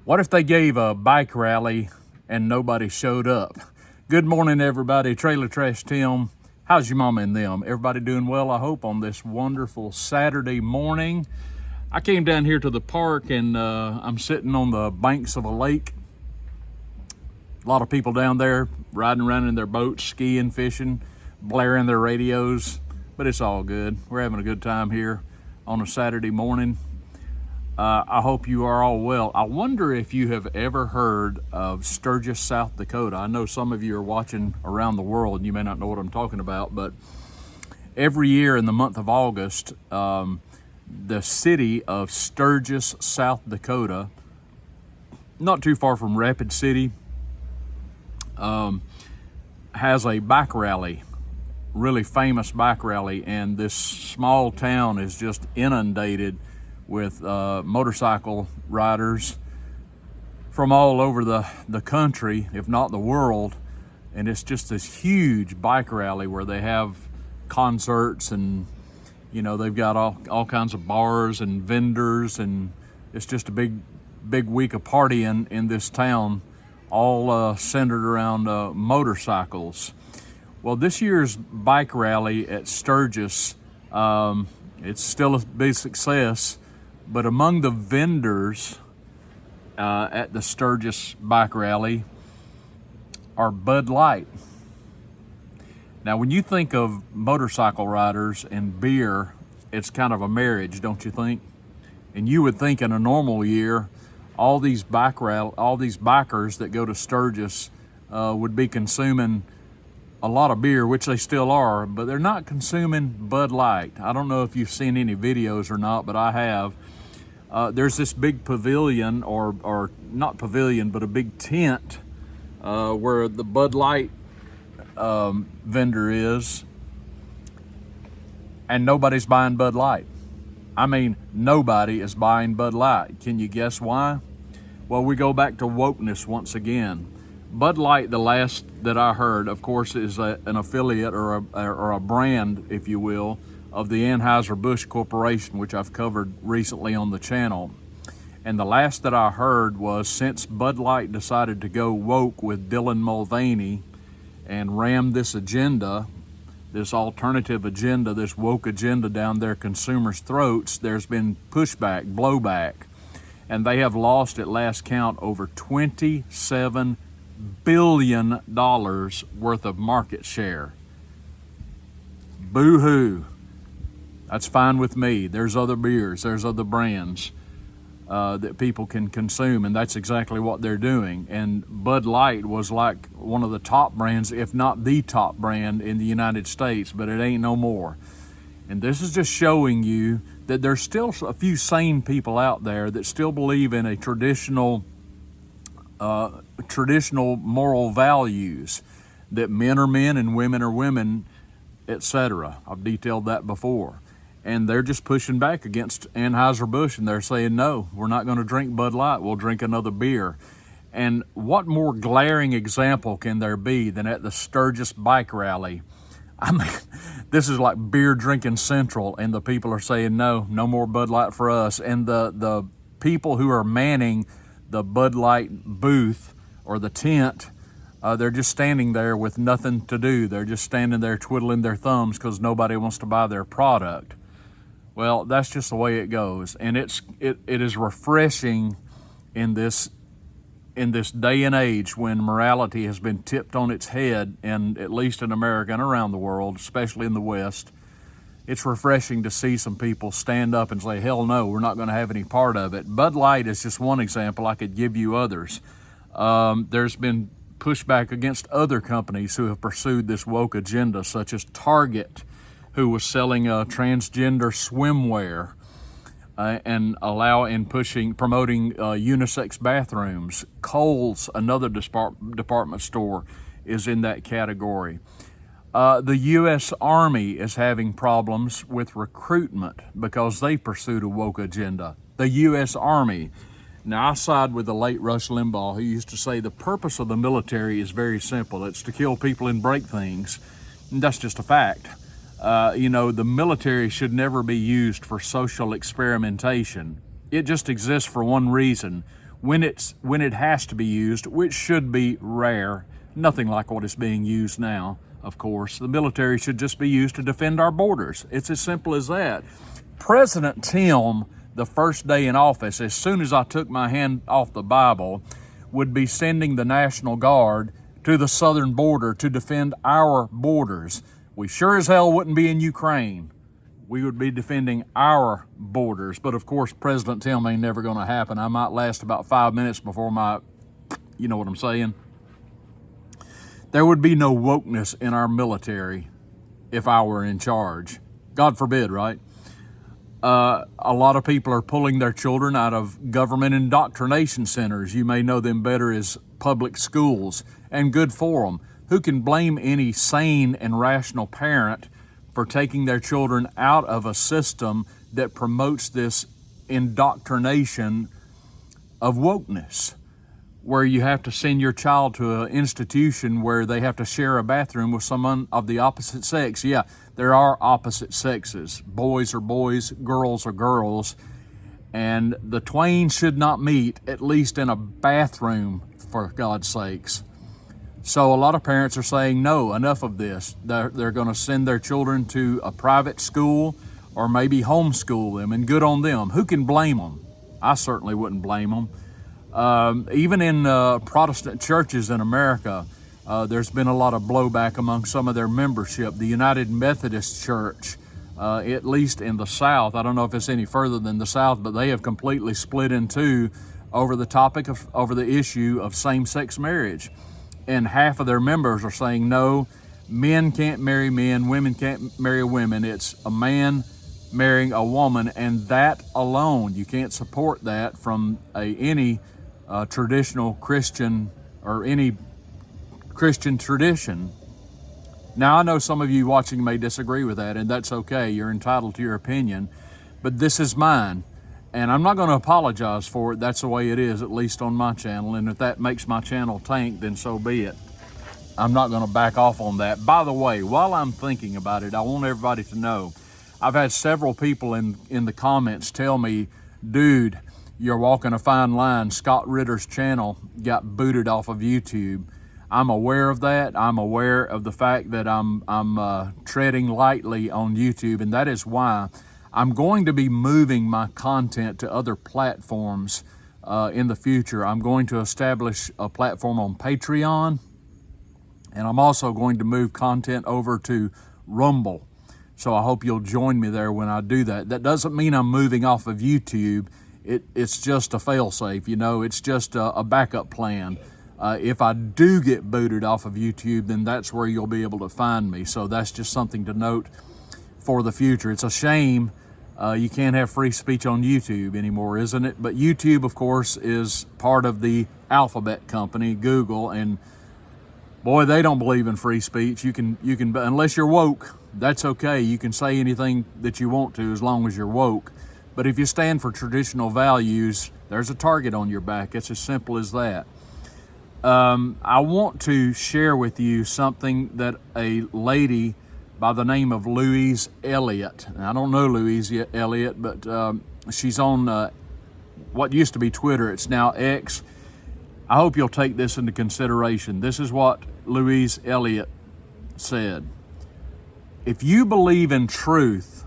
What if they gave a bike rally and nobody showed up? Good morning, everybody. Trailer Trash Tim. How's your mama and them? Everybody doing well, I hope, on this wonderful Saturday morning. I came down here to the park and I'm sitting on the banks of a lake. A lot of people down there riding around in their boats, skiing, fishing, blaring their radios, but it's all good. We're having a good time here on a Saturday morning. I hope you are all well. I wonder if you have ever heard of Sturgis, South Dakota. I know some of you are watching around the world and you may not know what I'm talking about, but every year in the month of August, the city of Sturgis, South Dakota, not too far from Rapid City, has a bike rally, really famous bike rally, and this small town is just inundated with motorcycle riders from all over the country, if not the world. And it's just this huge bike rally where they have concerts and, you know, they've got all kinds of bars and vendors, and it's just a big week of partying in this town, all centered around motorcycles. Well, this year's bike rally at Sturgis, it's still a big success, but among the vendors at the Sturgis bike rally are Bud Light. Now, when you think of motorcycle riders and beer, it's kind of a marriage, don't you think? And you would think in a normal year, all these bikers that go to Sturgis would be consuming a lot of beer, which they still are, but they're not consuming Bud Light. I don't know if you've seen any videos or not, but I have. There's this big pavilion, or not pavilion, but a big tent where the Bud Light vendor is, and nobody's buying Bud Light. I mean, nobody is buying Bud Light. Can you guess why? Well, we go back to wokeness once again. Bud Light, the last that I heard, of course, is an affiliate or a brand, if you will, of the Anheuser-Busch Corporation, which I've covered recently on the channel. And the last that I heard was, since Bud Light decided to go woke with Dylan Mulvaney and ram this agenda, this alternative agenda, this woke agenda down their consumers' throats, there's been pushback, blowback, and they have lost at last count over $27 billion worth of market share. Boo-hoo. That's fine with me. There's other beers, there's other brands that people can consume, and that's exactly what they're doing. And Bud Light was like one of the top brands, if not the top brand in the United States, but it ain't no more. And this is just showing you that there's still a few sane people out there that still believe in a traditional moral values, that men are men and women are women, etc. I've detailed that before. And they're just pushing back against Anheuser-Busch, and they're saying, no, we're not going to drink Bud Light, we'll drink another beer. And what more glaring example can there be than at the Sturgis bike rally? I mean, this is like beer drinking central, and the people are saying, no more Bud Light for us. And the people who are manning the Bud Light booth or the tent, they're just standing there with nothing to do. They're just standing there twiddling their thumbs because nobody wants to buy their product. Well, that's just the way it goes, and it is refreshing in this day and age when morality has been tipped on its head, and at least in America and around the world, especially in the West. It's refreshing to see some people stand up and say, hell no, we're not going to have any part of it. Bud Light is just one example. I could give you others. There's been pushback against other companies who have pursued this woke agenda, such as Target, who was selling transgender swimwear and promoting unisex bathrooms. Kohl's, another department store, is in that category. The U.S. Army is having problems with recruitment because they pursued a woke agenda. The U.S. Army. Now, I side with the late Rush Limbaugh, who used to say the purpose of the military is very simple. It's to kill people and break things. And that's just a fact. The military should never be used for social experimentation. It just exists for one reason. when it has to be used, which should be rare, nothing like what is being used now, of course. The military should just be used to defend our borders. It's as simple as that. President Tim, the first day in office, as soon as I took my hand off the Bible, would be sending the National Guard to the southern border to defend our borders. We sure as hell wouldn't be in Ukraine. We would be defending our borders. But of course, President Tim ain't never going to happen. I might last about 5 minutes before you know what I'm saying? There would be no wokeness in our military if I were in charge. God forbid, right? A lot of people are pulling their children out of government indoctrination centers. You may know them better as public schools, and good for them. Who can blame any sane and rational parent for taking their children out of a system that promotes this indoctrination of wokeness, where you have to send your child to an institution where they have to share a bathroom with someone of the opposite sex? Yeah, there are opposite sexes. Boys are boys, girls are girls, and the twain should not meet, at least in a bathroom, for God's sakes. So a lot of parents are saying, no, enough of this. They're going to send their children to a private school or maybe homeschool them, and good on them. Who can blame them? I certainly wouldn't blame them. Even in Protestant churches in America, there's been a lot of blowback among some of their membership. The United Methodist Church, at least in the South, I don't know if it's any further than the South, but they have completely split in two over the issue of same-sex marriage. And half of their members are saying, no, men can't marry men, women can't marry women. It's a man marrying a woman, and that alone, you can't support that from any traditional Christian or any Christian tradition. Now, I know some of you watching may disagree with that, and that's okay. You're entitled to your opinion, but this is mine. And I'm not going to apologize for it. That's the way it is, at least on my channel. And if that makes my channel tank, then so be it. I'm not going to back off on that. By the way, while I'm thinking about it, I want everybody to know, I've had several people in the comments tell me, dude, you're walking a fine line. Scott Ritter's channel got booted off of YouTube. I'm aware of that. I'm aware of the fact that I'm treading lightly on YouTube, and that is why I'm going to be moving my content to other platforms in the future. I'm going to establish a platform on Patreon, and I'm also going to move content over to Rumble. So I hope you'll join me there when I do that. That doesn't mean I'm moving off of YouTube. It's just a failsafe, you know. It's just a backup plan. If I do get booted off of YouTube, then that's where you'll be able to find me. So that's just something to note for the future. It's a shame you can't have free speech on YouTube anymore, isn't it? But YouTube, of course, is part of the alphabet company, Google, and boy, they don't believe in free speech. You can unless you're woke, that's okay. You can say anything that you want to as long as you're woke. But if you stand for traditional values, there's a target on your back. It's as simple as that. I want to share with you something that a lady by the name of Louise Elliott. I don't know Louise Elliott, but she's on what used to be Twitter. It's now X. I hope you'll take this into consideration. This is what Louise Elliott said. If you believe in truth,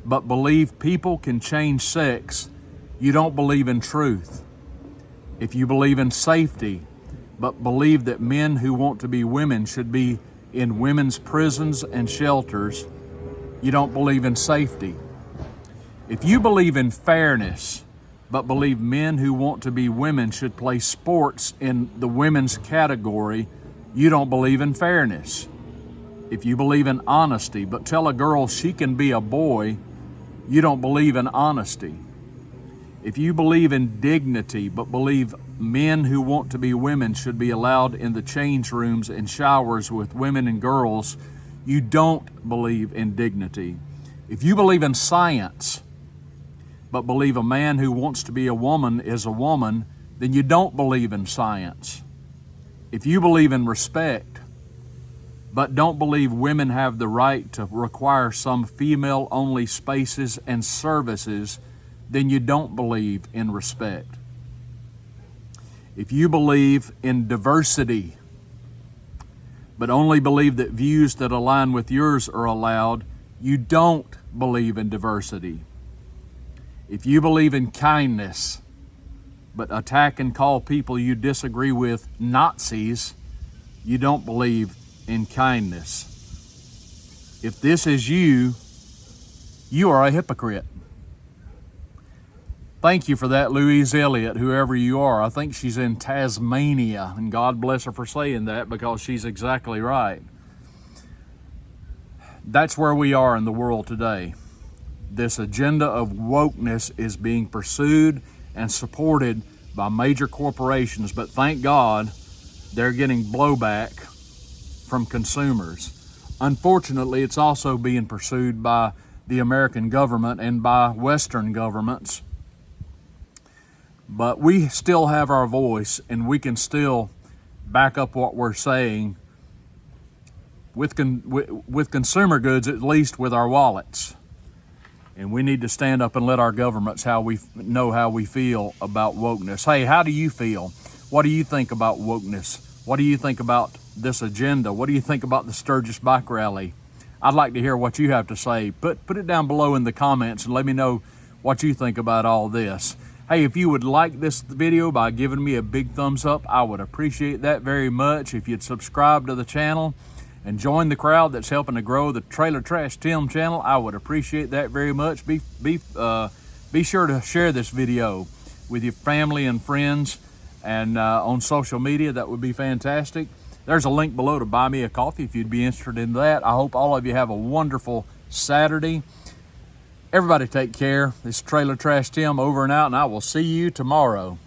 but believe people can change sex, you don't believe in truth. If you believe in safety, but believe that men who want to be women should be in women's prisons and shelters, you don't believe in safety. If you believe in fairness, but believe men who want to be women should play sports in the women's category, you don't believe in fairness. If you believe in honesty, but tell a girl she can be a boy, you don't believe in honesty. If you believe in dignity, but believe men who want to be women should be allowed in the change rooms and showers with women and girls, you don't believe in dignity. If you believe in science, but believe a man who wants to be a woman is a woman, then you don't believe in science. If you believe in respect, but don't believe women have the right to require some female-only spaces and services, then you don't believe in respect. If you believe in diversity, but only believe that views that align with yours are allowed, you don't believe in diversity. If you believe in kindness, but attack and call people you disagree with Nazis, you don't believe in kindness. If this is you, you are a hypocrite. Thank you for that, Louise Elliott, whoever you are. I think she's in Tasmania, and God bless her for saying that, because she's exactly right. That's where we are in the world today. This agenda of wokeness is being pursued and supported by major corporations, but thank God they're getting blowback from consumers. Unfortunately, it's also being pursued by the American government and by Western governments. But we still have our voice, and we can still back up what we're saying with consumer goods, at least with our wallets. And we need to stand up and let our governments know how we feel about wokeness. Hey, how do you feel? What do you think about wokeness? What do you think about this agenda? What do you think about the Sturgis bike rally? I'd like to hear what you have to say. Put it down below in the comments and let me know what you think about all this. Hey, if you would like this video by giving me a big thumbs up, I would appreciate that very much. If you'd subscribe to the channel and join the crowd that's helping to grow the Trailer Trash Tim channel, I would appreciate that very much. Be sure to share this video with your family and friends and on social media. That would be fantastic. There's a link below to buy me a coffee if you'd be interested in that. I hope all of you have a wonderful Saturday. Everybody take care. This is Trailer Trash Tim over and out, and I will see you tomorrow.